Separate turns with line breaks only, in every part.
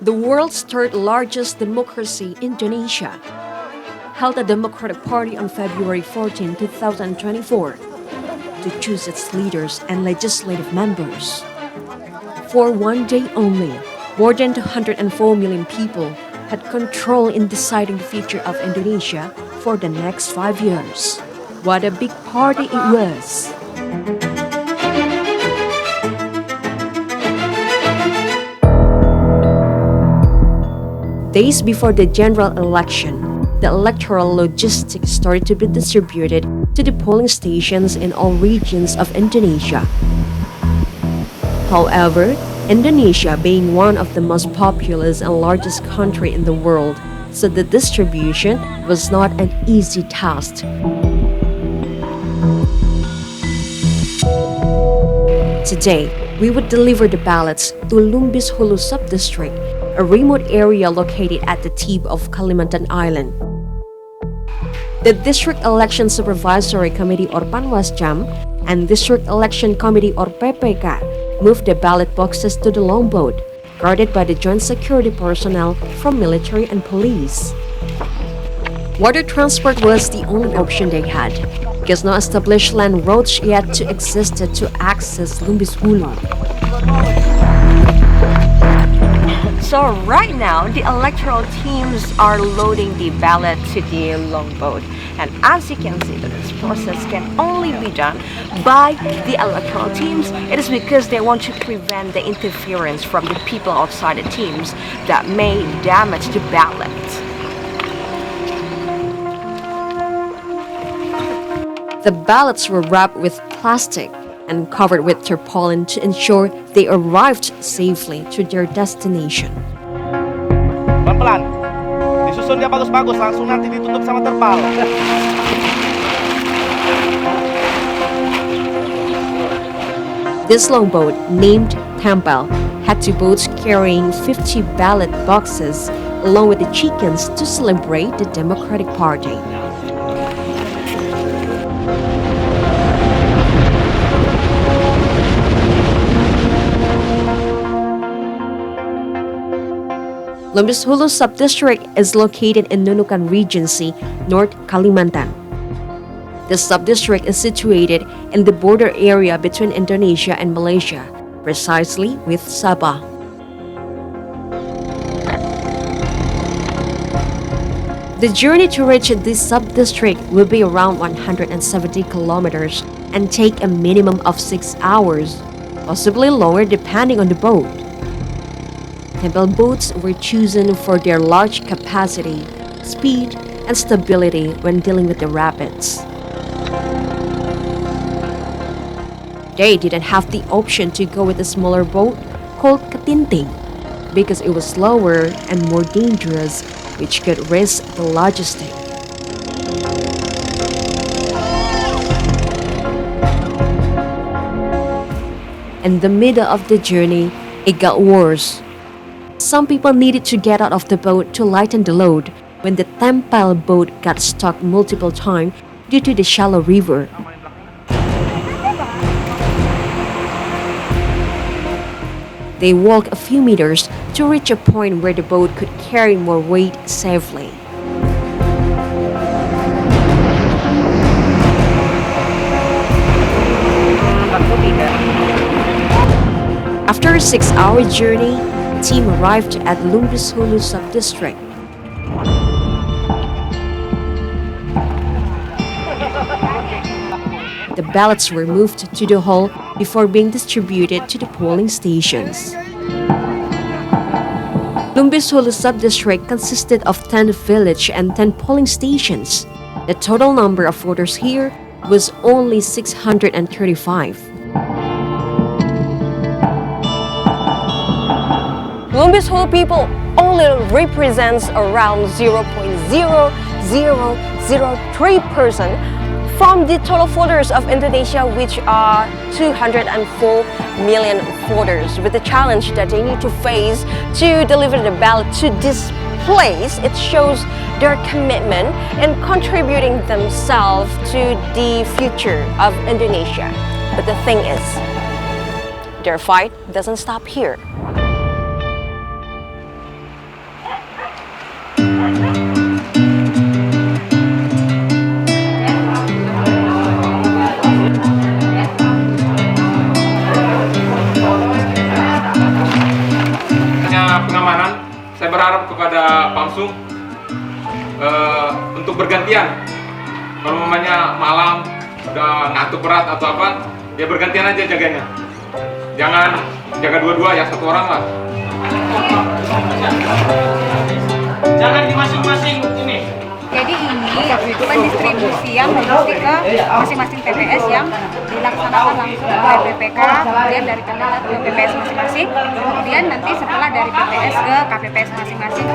the world's third largest democracy, Indonesia, held a Democratic Party on February 14, 2024, to choose its leaders and legislative members. For one day only, more than 204 million people had control in deciding the future of Indonesia for the next 5 years. What a big party it was! Days before the general election, the electoral logistics started to be distributed to the polling stations in all regions of Indonesia. However, Indonesia, being one of the most populous and largest country in the world, so the distribution was not an easy task. Today, we would deliver the ballots to Lumbis Hulu Subdistrict, a remote area located at the tip of Kalimantan Island. The District Election Supervisory Committee or Panwascam and District Election Committee or PPK moved the ballot boxes to the longboat, guarded by the joint security personnel from military and police. Water transport was the only option they had, because no established land roads yet to existed to access Lumbis Hulu. So right now, the electoral teams are loading the ballot to the longboat. And as you can see, this process can only be done by the electoral teams. It is because they want to prevent the interference from the people outside the teams that may damage the ballot. The ballots were wrapped with plastic and covered with tarpaulin to ensure they arrived safely to their destination.
Pelan-pelan. Disusun dia bagus-bagus, langsung nanti ditutup sama terpal.
This longboat, named Tempel, had two boats carrying 50 ballot boxes along with the chickens to celebrate the Democratic Party. Lumbis Hulu Subdistrict is located in Nunukan Regency, North Kalimantan. The subdistrict is situated in the border area between Indonesia and Malaysia, precisely with Sabah. The journey to reach this subdistrict will be around 170 kilometers and take a minimum of 6 hours, possibly longer depending on the boat. Tempel boats were chosen for their large capacity, speed, and stability when dealing with the rapids. They didn't have the option to go with a smaller boat called Ketinting because it was slower and more dangerous, which could risk the logistics. In the middle of the journey, it got worse. Some people needed to get out of the boat to lighten the load when the Tempel boat got stuck multiple times due to the shallow river. They walked a few meters to reach a point where the boat could carry more weight safely. After a 6-hour journey, the team arrived at Lumbis Hulu Subdistrict. The ballots were moved to the hall before being distributed to the polling stations. Lumbis Hulu Subdistrict consisted of 10 village and 10 polling stations. The total number of voters here was only 635. Lumbis Hulu people only represents around 0.0003% from the total voters of Indonesia, which are 204 million voters. With the challenge that they need to face to deliver the ballot to this place, it shows their commitment in contributing themselves to the future of Indonesia. But the thing is, their fight doesn't stop here.
pengamanan, saya berharap kepada Pamsum untuk bergantian. Kalau mamanya malam udah ngantuk berat atau apa, ya bergantian aja jaganya. Jangan jaga dua-dua, ya satu orang lah.
Jangan di masing-masing ini.
Jadi ini pendistribusian logistik ke masing-masing TPS yang dilaksanakan langsung oleh BPK, kemudian dari KPPS ke PPS masing-masing, kemudian nanti setelah dari PPS ke KPPS masing-masing.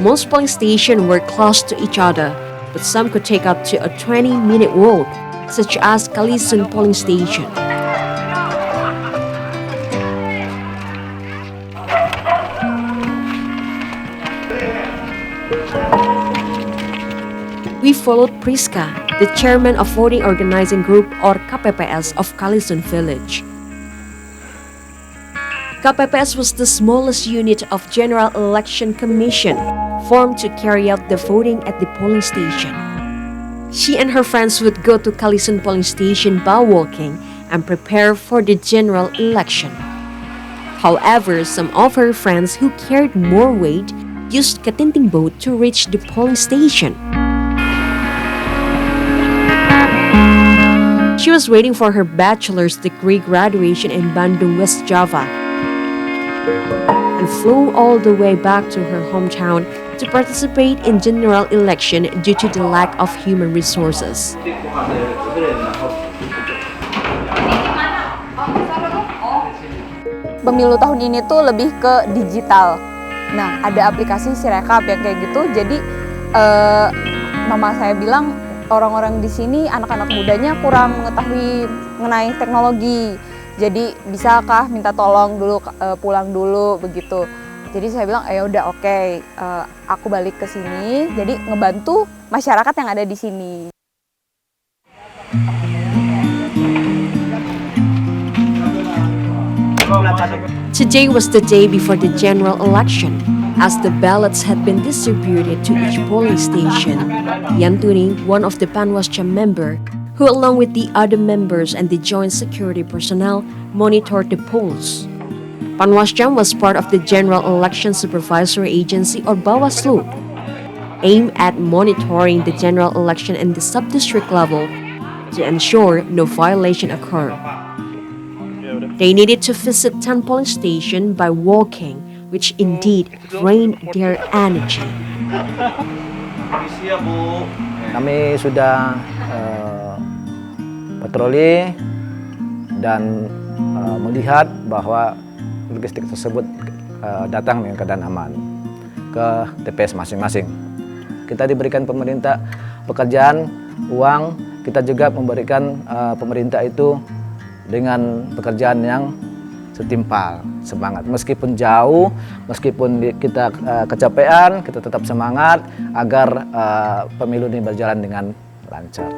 Most polling stations were close to each other, but some could take up to a 20-minute walk, such as Kalisun polling station. We followed Priska, the chairman of Voting Organizing Group or KPPS of Kalisun Village. KPPS was the smallest unit of General Election Commission, formed to carry out the voting at the polling station. She and her friends would go to Kalisun polling station by walking and prepare for the general election. However, some of her friends who carried more weight used Katinting boat to reach the polling station. She was waiting for her bachelor's degree graduation in Bandung, West Java, and flew all the way back to her hometown to participate in general election due to the lack of human resources.
Pemilu tahun ini tuh lebih ke digital. Nah, ada aplikasi Sirekap yang kayak gitu. Jadi mama saya bilang orang-orang di sini anak-anak mudanya kurang mengetahui mengenai teknologi. Jadi bisakah minta tolong dulu pulang dulu begitu. Jadi saya bilang ya udah oke, aku balik ke sini. Jadi ngebantu masyarakat yang ada di sini.
Today was the day before the general election. As the ballots had been distributed to each polling station, Yantuni, one of the Panwascam member, who along with the other members and the joint security personnel monitored the polls. Panwascam was part of the General Election Supervisory Agency or Bawaslu, aimed at monitoring the general election in the sub-district level to ensure no violation occurred. They needed to visit 10 polling stations by walking, which indeed drained their energy.
Kami sudah patroli dan melihat bahwa logistik tersebut datang dengan keadaan aman ke TPS masing-masing. Kita diberikan pemerintah pekerjaan, uang, kita juga memberikan pemerintah itu dengan pekerjaan yang setimpal, semangat. Meskipun jauh, meskipun kita kecapean, kita tetap semangat agar pemilu ini berjalan dengan lancar.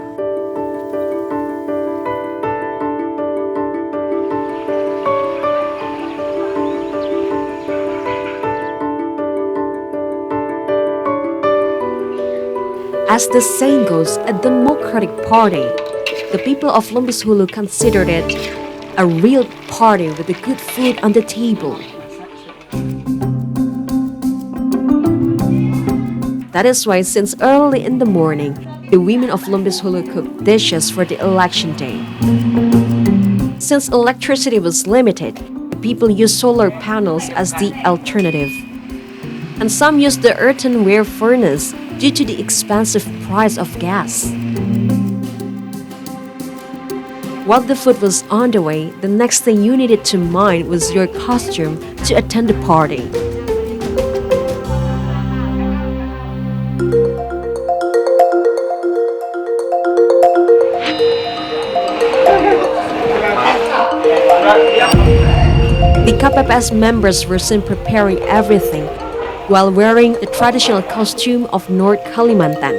As the saying goes, a democratic party, the people of Lumbus Hulu considered it a real party with the good food on the table. That is why since early in the morning, the women of Lumbus Hulu cooked dishes for the election day. Since electricity was limited, the people used solar panels as the alternative. And some used the earthenware furnace due to the expensive price of gas. While the food was on the way, the next thing you needed to mind was your costume to attend the party. The KPPS members were seen preparing everything while wearing the traditional costume of North Kalimantan.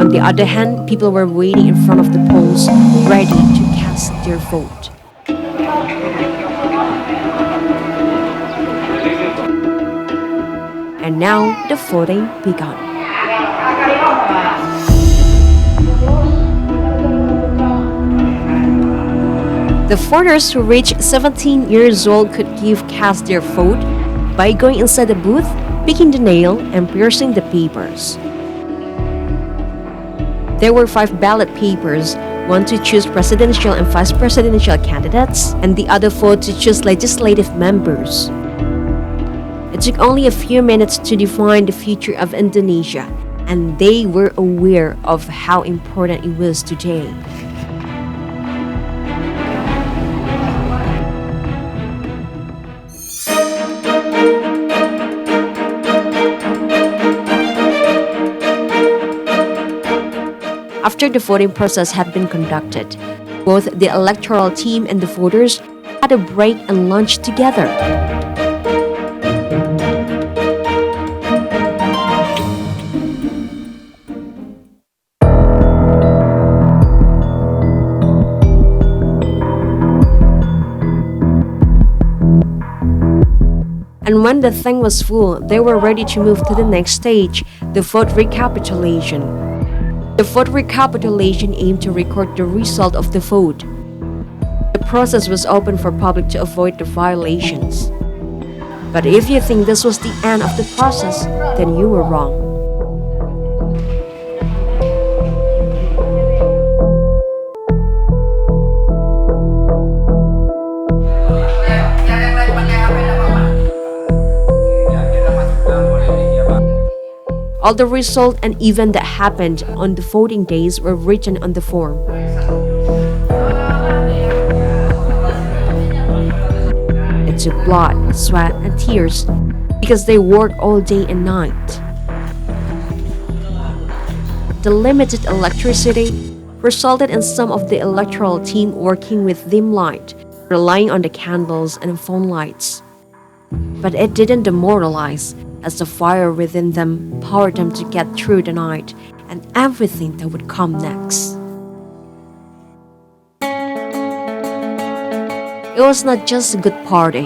On the other hand, people were waiting in front of the polls, ready to cast their vote. And now the voting began. The voters who reached 17 years old could cast their vote by going inside the booth, picking the nail, and piercing the papers. There were 5 ballot papers, one to choose presidential and vice presidential candidates, and the other 4 to choose legislative members. It took only a few minutes to define the future of Indonesia, and they were aware of how important it was today. After the voting process had been conducted, both the electoral team and the voters had a break and lunch together. And when the thing was full, they were ready to move to the next stage, the vote recapitulation. The vote recapitulation aimed to record the result of the vote. The process was open for public to avoid the violations. But if you think this was the end of the process, then you were wrong. All the result and event that happened on the voting days were written on the form. It took blood, sweat, and tears because they worked all day and night. The limited electricity resulted in some of the electoral team working with dim light, relying on the candles and phone lights. But it didn't demoralize, as the fire within them powered them to get through the night and everything that would come next. It was not just a good party.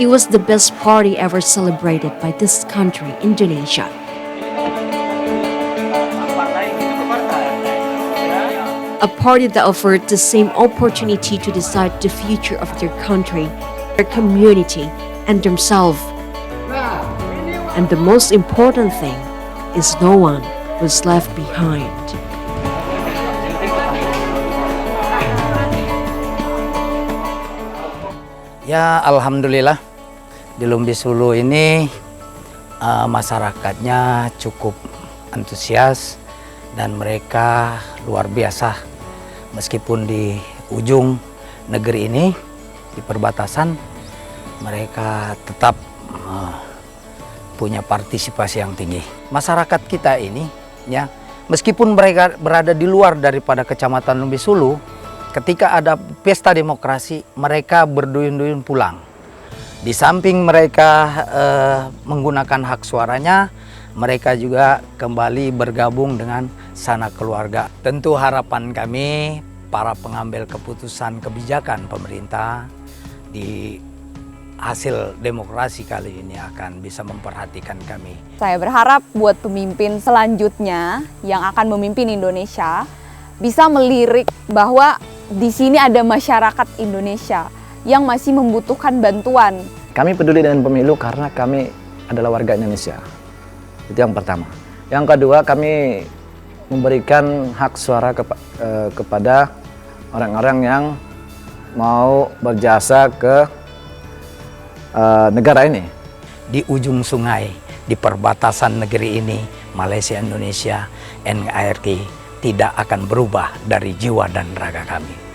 It was the best party ever celebrated by this country, Indonesia. A party that offered the same opportunity to decide the future of their country, their community, and themselves. And the most important thing is no one was left behind.
Ya, alhamdulillah di Lumbis Hulu ini masyarakatnya cukup antusias dan mereka luar biasa. Meskipun di ujung negeri ini, di perbatasan, mereka tetap punya partisipasi yang tinggi. Masyarakat kita ini, ya, meskipun mereka berada di luar daripada Kecamatan Lumbis Hulu, ketika ada pesta demokrasi, mereka berduyun-duyun pulang. Di samping mereka menggunakan hak suaranya, mereka juga kembali bergabung dengan sanak keluarga. Tentu harapan kami, para pengambil keputusan kebijakan pemerintah di hasil demokrasi kali ini akan bisa memperhatikan kami.
Saya berharap buat pemimpin selanjutnya yang akan memimpin Indonesia bisa melirik bahwa di sini ada masyarakat Indonesia yang masih membutuhkan bantuan.
Kami peduli dengan pemilu karena kami adalah warga Indonesia. Itu yang pertama. Yang kedua, kami memberikan hak suara kepada orang-orang yang mau berjasa ke negara ini.
Di ujung sungai, di perbatasan negeri ini, Malaysia, Indonesia, NKRI tidak akan berubah dari jiwa dan raga kami.